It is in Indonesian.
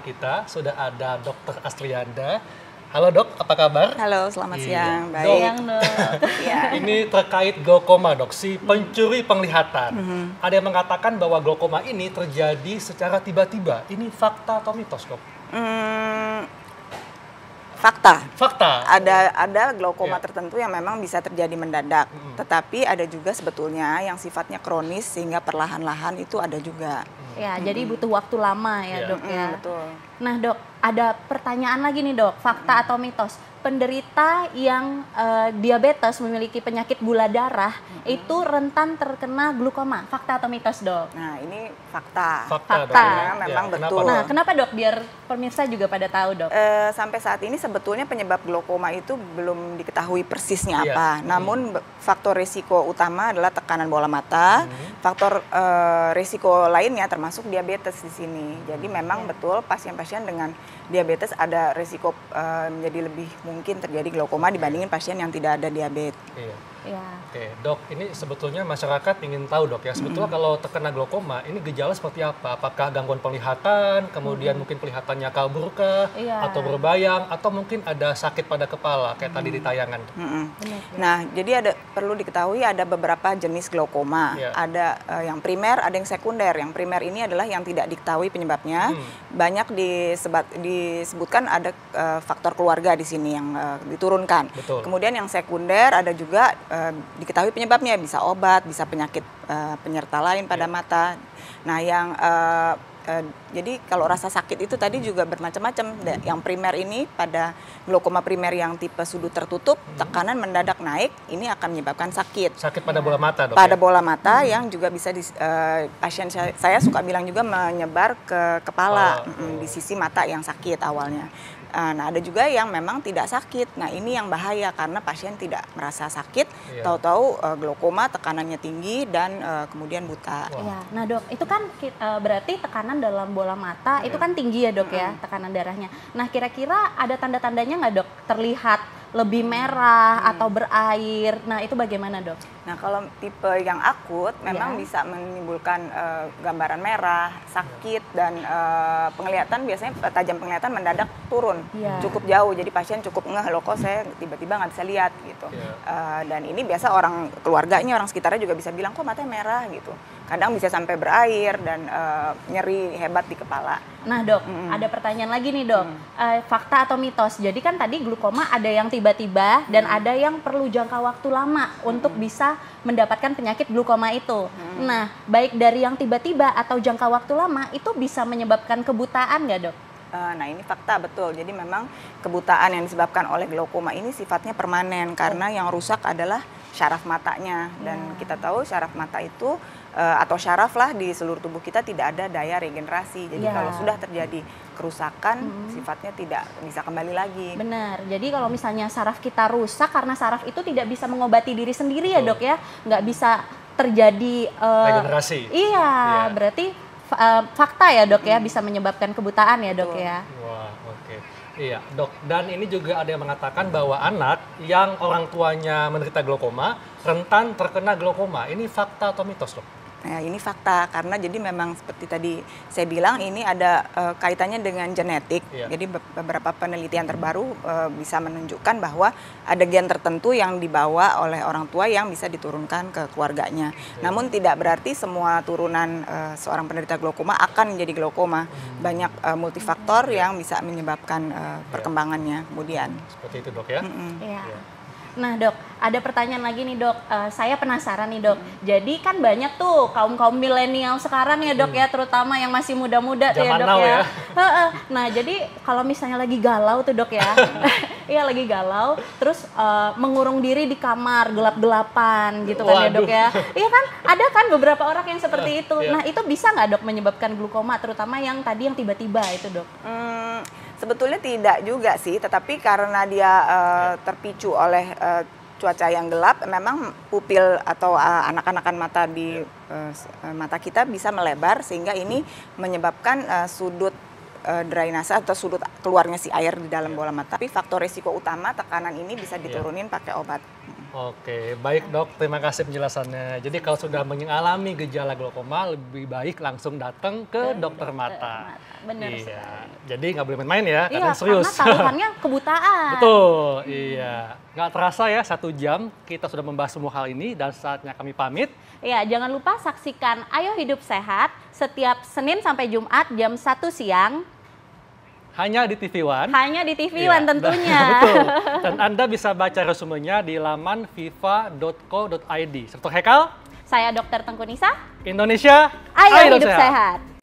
kita sudah ada Dr. Astrianda. Halo dok, apa kabar? Halo, selamat siang. Dok, Baik. ya. Ini terkait glaukoma dok, si pencuri penglihatan. Ada yang mengatakan bahwa glaukoma ini terjadi secara tiba-tiba. Ini fakta atau mitos dok? Fakta. Fakta. Ada glaukoma Ya. tertentu yang memang bisa terjadi mendadak. Tetapi ada juga sebetulnya yang sifatnya kronis sehingga perlahan-lahan itu ada juga. Ya, jadi butuh waktu lama ya Ya. dok ya. Betul. Nah dok, ada pertanyaan lagi nih dok, fakta atau mitos? Penderita yang diabetes memiliki penyakit gula darah itu rentan terkena glaukoma, fakta atau mitos dok? Nah, ini fakta. Fakta, dok. Fakta. Ya. Memang Kenapa, betul. dok? Nah kenapa dok? Biar pemirsa juga pada tahu dok. Sampai saat ini sebetulnya penyebab glaukoma itu belum diketahui persisnya Iya. apa. Namun faktor risiko utama adalah tekanan bola mata. Faktor risiko lainnya termasuk diabetes di sini. Jadi memang betul pasien-pasien dengan diabetes ada risiko menjadi lebih mungkin terjadi glaukoma dibandingin pasien yang tidak ada diabetes. Iya. Ya. Oke, dok, ini sebetulnya masyarakat ingin tahu dok ya, sebetulnya kalau terkena glaukoma ini gejala seperti apa? Apakah gangguan penglihatan, kemudian mungkin penglihatannya kabur kah, Iya. atau berbayang, atau mungkin ada sakit pada kepala kayak tadi di tayangan? Benar. Nah, jadi perlu diketahui ada beberapa jenis glaukoma. Iya. Ada yang primer, ada yang sekunder. Yang primer ini adalah yang tidak diketahui penyebabnya. Banyak disebutkan ada faktor keluarga di sini yang diturunkan. Betul. Kemudian yang sekunder ada juga diketahui penyebabnya, bisa obat, bisa penyakit penyerta lain pada mata. Nah, yang jadi kalau rasa sakit itu tadi juga bermacam-macam. Yang primer ini pada glaukoma primer yang tipe sudut tertutup, tekanan mendadak naik, ini akan menyebabkan sakit. Sakit pada bola mata dok? Pada ya? bola mata yang juga bisa pasien saya suka bilang juga menyebar ke kepala, di sisi mata yang sakit awalnya. Nah, ada juga yang memang tidak sakit. Nah, ini yang bahaya karena pasien tidak merasa sakit, Iya. tahu-tahu glaukoma tekanannya tinggi dan kemudian buta. Ya, nah dok, itu kan berarti tekanan dalam bola mata itu kan tinggi ya dok ya, tekanan darahnya. Nah kira-kira ada tanda-tandanya nggak dok? Terlihat lebih merah atau berair, nah itu bagaimana dok? Nah, kalau tipe yang akut memang bisa menimbulkan gambaran merah, sakit, dan penglihatan biasanya tajam penglihatan mendadak turun Iya. cukup jauh. Jadi pasien cukup ngeh, loh kok saya tiba-tiba nggak bisa lihat gitu. Dan ini biasa orang keluarganya, orang sekitarnya juga bisa bilang kok matanya merah gitu. Kadang bisa sampai berair dan nyeri hebat di kepala. Nah dok, ada pertanyaan lagi nih dok, fakta atau mitos? Jadi kan tadi glaukoma ada yang tiba-tiba dan ada yang perlu jangka waktu lama untuk bisa mendapatkan penyakit glaukoma itu. Nah, baik dari yang tiba-tiba atau jangka waktu lama itu bisa menyebabkan kebutaan nggak dok? Nah, ini fakta betul. Jadi memang kebutaan yang disebabkan oleh glaukoma ini sifatnya permanen karena yang rusak adalah syaraf matanya. Dan kita tahu syaraf mata itu atau syaraf lah di seluruh tubuh kita tidak ada daya regenerasi. Jadi kalau sudah terjadi kerusakan sifatnya tidak bisa kembali lagi. Benar, jadi kalau misalnya saraf kita rusak karena saraf itu tidak bisa mengobati diri sendiri ya dok ya, nggak bisa terjadi Regenerasi. Iya, berarti fakta ya dok ya, bisa menyebabkan kebutaan ya dok ya. Wah, oke. Iya, dok. Dan ini juga ada yang mengatakan bahwa anak yang orang tuanya menderita glaukoma rentan terkena glaukoma. Ini fakta atau mitos, dok? Nah, ini fakta karena jadi memang seperti tadi saya bilang ini ada kaitannya dengan genetik. Iya. Jadi beberapa penelitian terbaru bisa menunjukkan bahwa ada gen tertentu yang dibawa oleh orang tua yang bisa diturunkan ke keluarganya. Namun tidak berarti semua turunan seorang penderita glaukoma akan menjadi glaukoma. Banyak multifaktor yang bisa menyebabkan perkembangannya kemudian. Seperti itu, dok ya? Iya. Nah dok, ada pertanyaan lagi nih dok, saya penasaran nih dok, jadi kan banyak tuh kaum-kaum milenial sekarang ya dok ya, terutama yang masih muda-muda tuh ya Zaman dok now ya. ya. Nah jadi kalau misalnya lagi galau tuh dok ya, iya lagi galau, terus mengurung diri di kamar gelap-gelapan gitu kan ya dok ya. Iya kan, ada kan beberapa orang yang seperti itu. Iya. Nah itu bisa nggak dok menyebabkan glaukoma, terutama yang tadi yang tiba-tiba itu dok? Sebetulnya tidak juga sih, tetapi karena dia terpicu oleh cuaca yang gelap, memang pupil atau anak-anakan mata di mata kita bisa melebar sehingga ini menyebabkan sudut drainase atau sudut keluarnya si air di dalam bola mata. Tapi faktor risiko utama tekanan ini bisa diturunin pakai obat. Oke, baik dok, terima kasih penjelasannya. Jadi kalau sudah mengalami gejala glaukoma, lebih baik langsung datang ke dokter mata. Benar iya. sekali. Jadi nggak boleh main-main ya, Iya, karena serius. karena taruhannya kebutaan. Betul, iya. Nggak terasa ya 1 jam kita sudah membahas semua hal ini dan saatnya kami pamit. Ya, jangan lupa saksikan Ayo Hidup Sehat setiap Senin sampai Jumat jam 1 siang. Hanya di TV One. Hanya di TV Iya, One tentunya. Betul. Dan Anda bisa baca resumenya di laman viva.co.id. Dr. Hekal, Saya Dr. Tengku Nisa. Indonesia, Ayo Hidup Sehat.